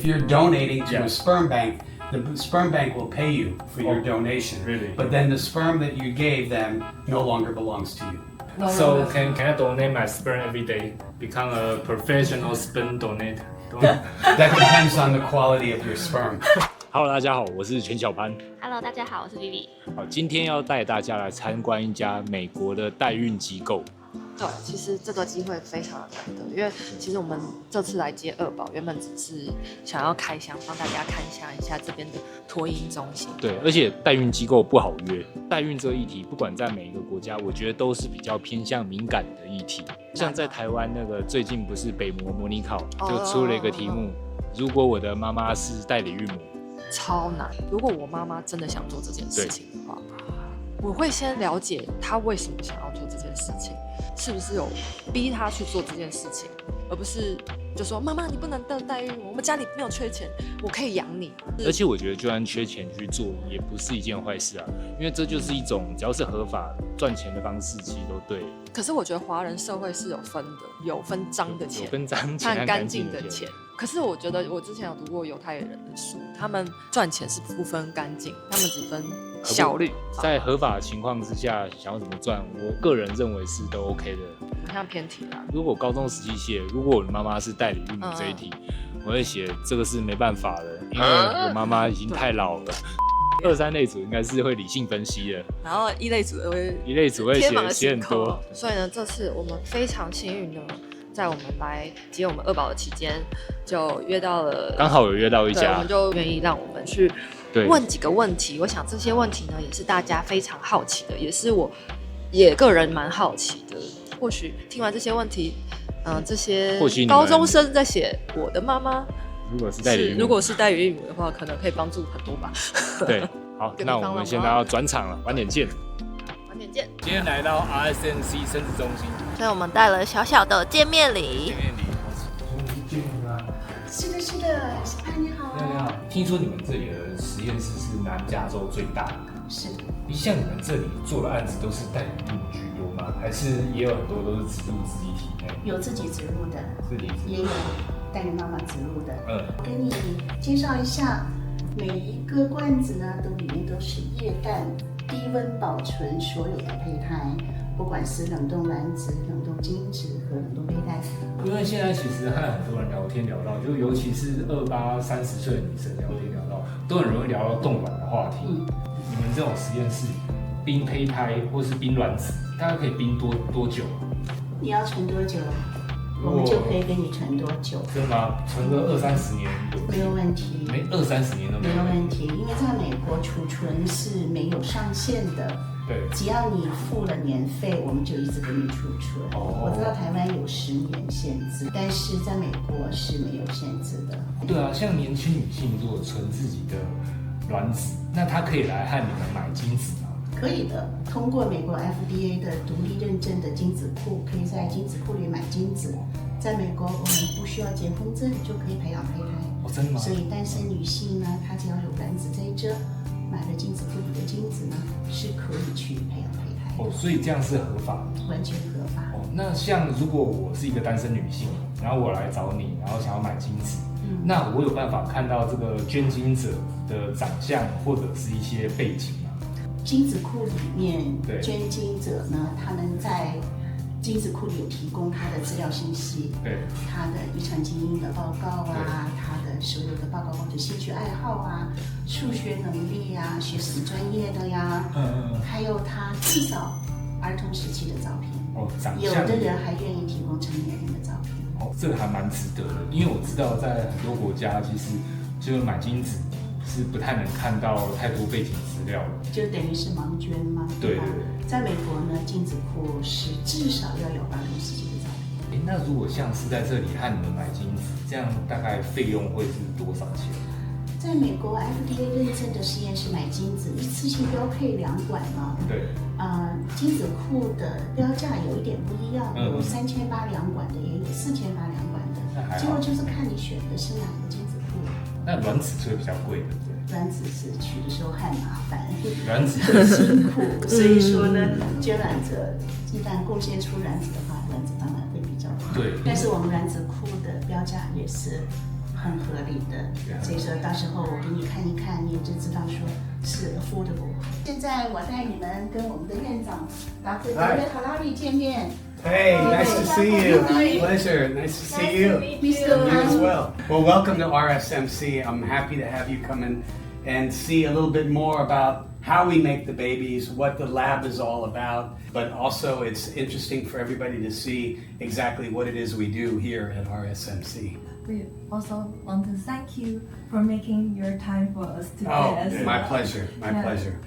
If you're donating to a sperm bank, the sperm bank will pay you for your donation. Really? But then the sperm that you gave them no longer belongs to you. So can I donate my sperm every day? Become a professional sperm donator? That depends on the quality of your sperm. Hello， 大家好，我是拳击小潘。Hello， 大家好，我是 Vivi。好，今天要带大家来参观一家美国的代孕机构。对，其实这个机会非常的难得，因为其实我们这次来接二宝，原本只是想要开箱，帮大家看一下这边的托婴中心。对，而且代孕机构不好约，代孕这个议题，不管在每一个国家，我觉得都是比较偏向敏感的议题。像在台湾那个最近不是北模模拟考就出了一个题目，如果我的妈妈是代理孕母，超难。如果我妈妈真的想做这件事情的话，我会先了解她为什么想要做这件事情。是不是有逼他去做这件事情，而不是就说妈妈你不能代孕我们家里没有缺钱，我可以养你。而且我觉得就算缺钱去做也不是一件坏事啊，因为这就是一种只要是合法赚钱的方式，其实都对。可是我觉得华人社会是有分的，有分脏的钱，有分脏钱和干净的钱。可是我觉得我之前有读过犹太人的书，他们赚钱是不分干净，他们只分效率。在合法的情况之下，想要怎么赚，我个人认为是都 OK 的。好像偏题啦。如果高中时期写，如果我的妈妈是代理孕母这一题，我会写这个是没办法的，因为我妈妈已经太老了。二三类组应该是会理性分析的，然后一类组会写很多。所以呢，这次我们非常幸运的，在我们来接我们二宝的期间，就约到了，刚好有约到一家，我们就愿意让我们去问几个问题。我想这些问题呢，也是大家非常好奇的，也是我个人蛮好奇的。或许听完这些问题，这些高中生在写我的妈妈。如果是代理孕母的话，可能可以帮助很多吧。对，好，那我们现在要转场了，晚点见。晚点见。今天来到 RSMC 生殖中心，所以我们带了小小的见面礼。是的，小潘你好。你好。听说你们这里的实验室是南加州最大的。是。像你们这里做的案子都是代理孕母居多吗？还是也有很多都是植入自己体内？有自己植入的，也有代理妈妈植入的。我给你介绍一下，每一个罐子呢，里面都是液氮低温保存所有的胚胎，不管是冷冻卵子、冷冻精子和冷冻胚胎。因为现在其实和很多人聊天聊到，就尤其是28、30岁的女生聊天聊到，都很容易聊到冻卵的话题。你们这种实验室冰胚胎或是冰卵子，大概可以冰多久？你要存多久？我们就可以给你存多久？真的吗？存个20-30年没有问题。没20-30年都没有问题，因为在美国储存是没有上限的。对，只要你付了年费，我们就一直给你储存。我知道台湾有10年限制，但是在美国是没有限制的。对啊，像年轻女性如果存自己的卵子，那她可以来和你们买精子吗？可以的，通过美国 FDA 的独立认证的精子库，可以在精子库里买精子。在美国，我们不需要结婚证就可以培养胚胎。真的吗？所以单身女性呢，她只要有卵子在这，买了精子库里的精子呢，是可以去培养胚胎的。所以这样是合法的，完全合法。那像如果我是一个单身女性，然后我来找你，然后想要买精子，那我有办法看到这个捐精者的长相或者是一些背景吗？精子库里面捐精者呢，他们在精子库里有提供他的资料信息，他的遗传基因的报告啊，他的所有的报告或者兴趣爱好啊，数学能力啊，学什么专业的呀，还有他至少儿童时期的照片。有的人还愿意提供成年人的照片。这个还蛮值得的，因为我知道在很多国家，其实就是买精子是不太能看到太多背景资料的，就等于是盲捐嘛。对。在美国呢，精子库是至少要有儿童时期的照片。那如果像是在这里和你们买精子，这样大概费用会是多少钱？在美国 FDA 认证的实验室买精子，一次性标配2管嘛。精子库的标价有一点不一样，有3800管的，也有4800管的。结果就是看你选的是哪个精子库。那卵子是会比较贵的，对。卵子是取的时候很麻烦，卵子很辛苦，所以说呢，捐卵者一旦贡献出卵子的话，卵子当然会比较贵。对。但是我们卵子库的标价也是很合理的，所以说到时候我给你看一看，你也就知道说是 affordable。现在我带你们跟我们的院长 Dr. David Halari 见面。Hey, nice to see you. Pleasure. Nice to see you. Mr. You as well. Well, welcome to RSMC. I'm happy to have you come in and see a little bit more about how we make the babies, what the lab is all about, but also it's interesting for everybody to see exactly what it is we do here at RSMC. We also want to thank you for making your time for us today. Oh, my pleasure, my pleasure.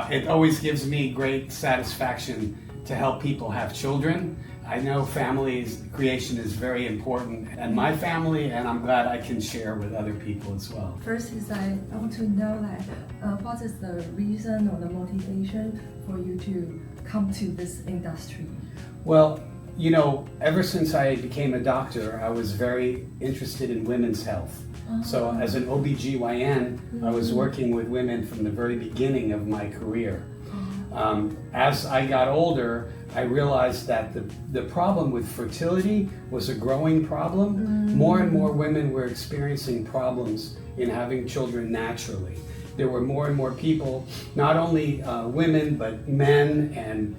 It always gives me great satisfaction to help people have children. I know families creation is very important, and my family, and I'm glad I can share with other people as well. First is I want to know what is the reason or the motivation for you to come to this industry? Well, you know, ever since I became a doctor, I was very interested in women's health. So as an OBGYN, I was working with women from the very beginning of my career. As I got older, I realized that the problem with fertility was a growing problem. More and more women were experiencing problems in having children naturally. There were more and more people, not only women, but men and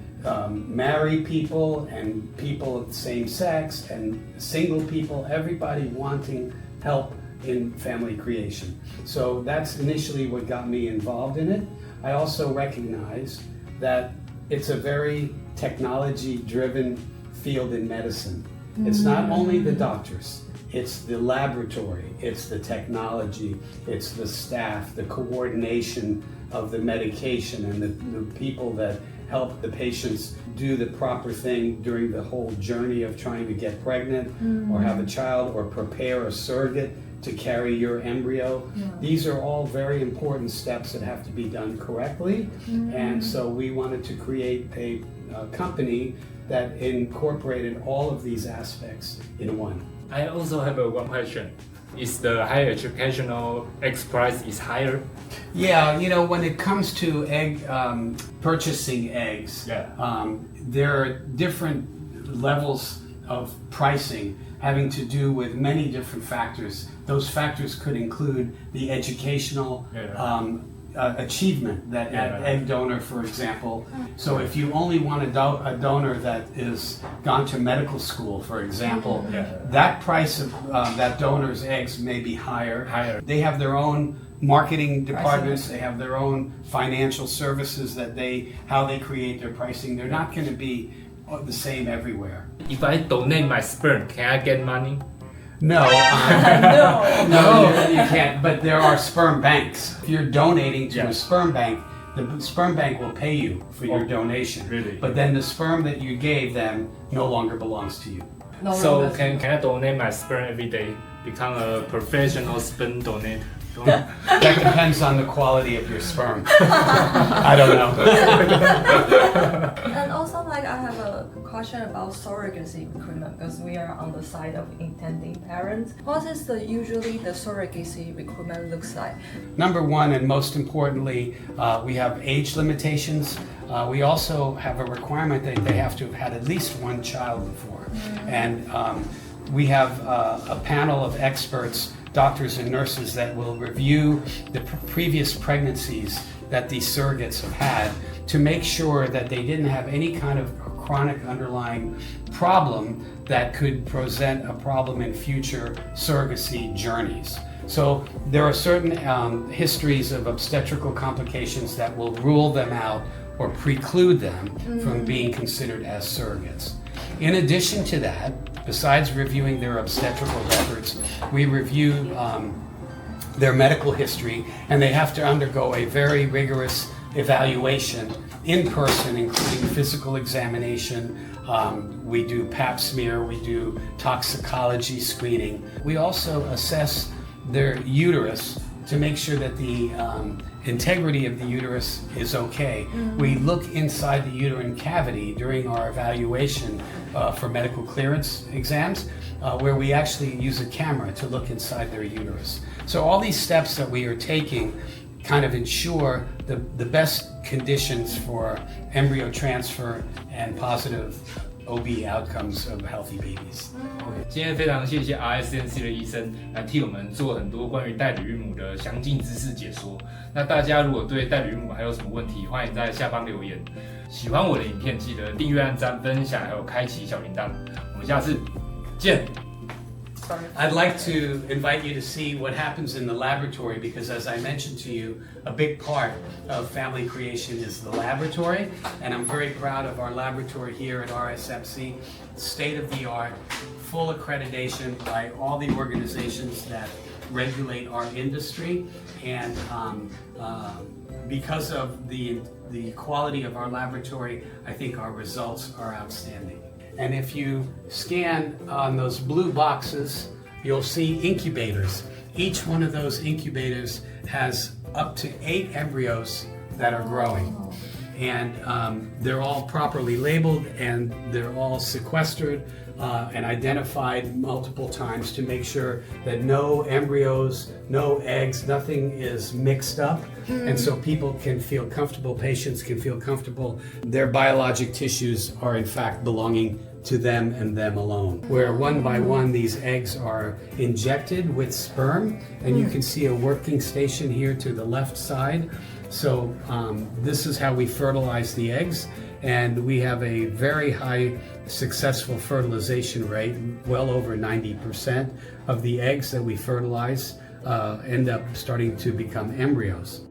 married people and people of the same sex and single people, everybody wanting help in family creation. So that's initially what got me involved in it. I also recognized that it's a very technology-driven field in medicine. It's not only the doctors, it's the laboratory, it's the technology, it's the staff, the coordination of the medication and the people that help the patients do the proper thing during the whole journey of trying to get pregnant or have a child or prepare a surrogate to carry your embryo. These are all very important steps that have to be done correctly. And so we wanted to create a company that incorporated all of these aspects in one. I also have one question. Is the higher educational X price is higher? Yeah, you know, when it comes to purchasing eggs, there are different levels of pricing having to do with many different factors. Those factors could include the educational achievement that egg donor, for example. So if you only want a donor that is gone to medical school, for example, that price of that donor's eggs may be higher. They have their own marketing departments, they have their own financial services how they create their pricing. They're not going to be the same everywhere. If I donate my sperm, can I get money? No, you can't. But there are sperm banks. If you're donating to a sperm bank, the sperm bank will pay you for your donation. Really? But then the sperm that you gave them no longer belongs to you. So can I donate my sperm every day? Become a professional sperm donor? That depends on the quality of your sperm. I don't know. And also, I have a question about surrogacy recruitment because we are on the side of intending parents. What is usually the surrogacy recruitment looks like? Number one, and most importantly, we have age limitations. We also have a requirement that they have to have had at least one child before. And we have a panel of experts, doctors and nurses, that will review the previous pregnancies that these surrogates have had to make sure that they didn't have any kind of chronic underlying problem that could present a problem in future surrogacy journeys. So there are certain histories of obstetrical complications that will rule them out or preclude them from being considered as surrogates. In addition to that, besides reviewing their obstetrical records, we review their medical history, and they have to undergo a very rigorous evaluation in person, including physical examination. We do pap smear, we do toxicology screening. We also assess their uterus to make sure that the integrity of the uterus is okay. We look inside the uterine cavity during our evaluation for medical clearance exams, where we actually use a camera to look inside their uterus. So all these steps that we are taking kind of ensure the best conditions for embryo transfer and positive OB outcomes of healthy babies. OK， 今天非常谢谢 RSMC 的医生来替我们做很多关于代理孕母的详尽知识解说。那大家如果对代理孕母还有什么问题，欢迎在下方留言。喜欢我的影片，记得订阅、按赞、分享，还有开启小铃铛。我们下次见。I'd like to invite you to see what happens in the laboratory because, as I mentioned to you, a big part of family creation is the laboratory, and I'm very proud of our laboratory here at RSMC, state-of-the-art, full accreditation by all the organizations that regulate our industry, and because of the quality of our laboratory, I think our results are outstanding. And if you scan on those blue boxes, you'll see incubators. Each one of those incubators has up to 8 embryos that are growing. And they're all properly labeled and they're all sequestered and identified multiple times to make sure that no embryos, no eggs, nothing is mixed up. And so people can feel comfortable, patients can feel comfortable. Their biologic tissues are in fact belonging to them and them alone. Where one by one these eggs are injected with sperm, and you can see a working station here to the left side. So this is how we fertilize the eggs, and we have a very high successful fertilization rate. Well over 90% of the eggs that we fertilize end up starting to become embryos.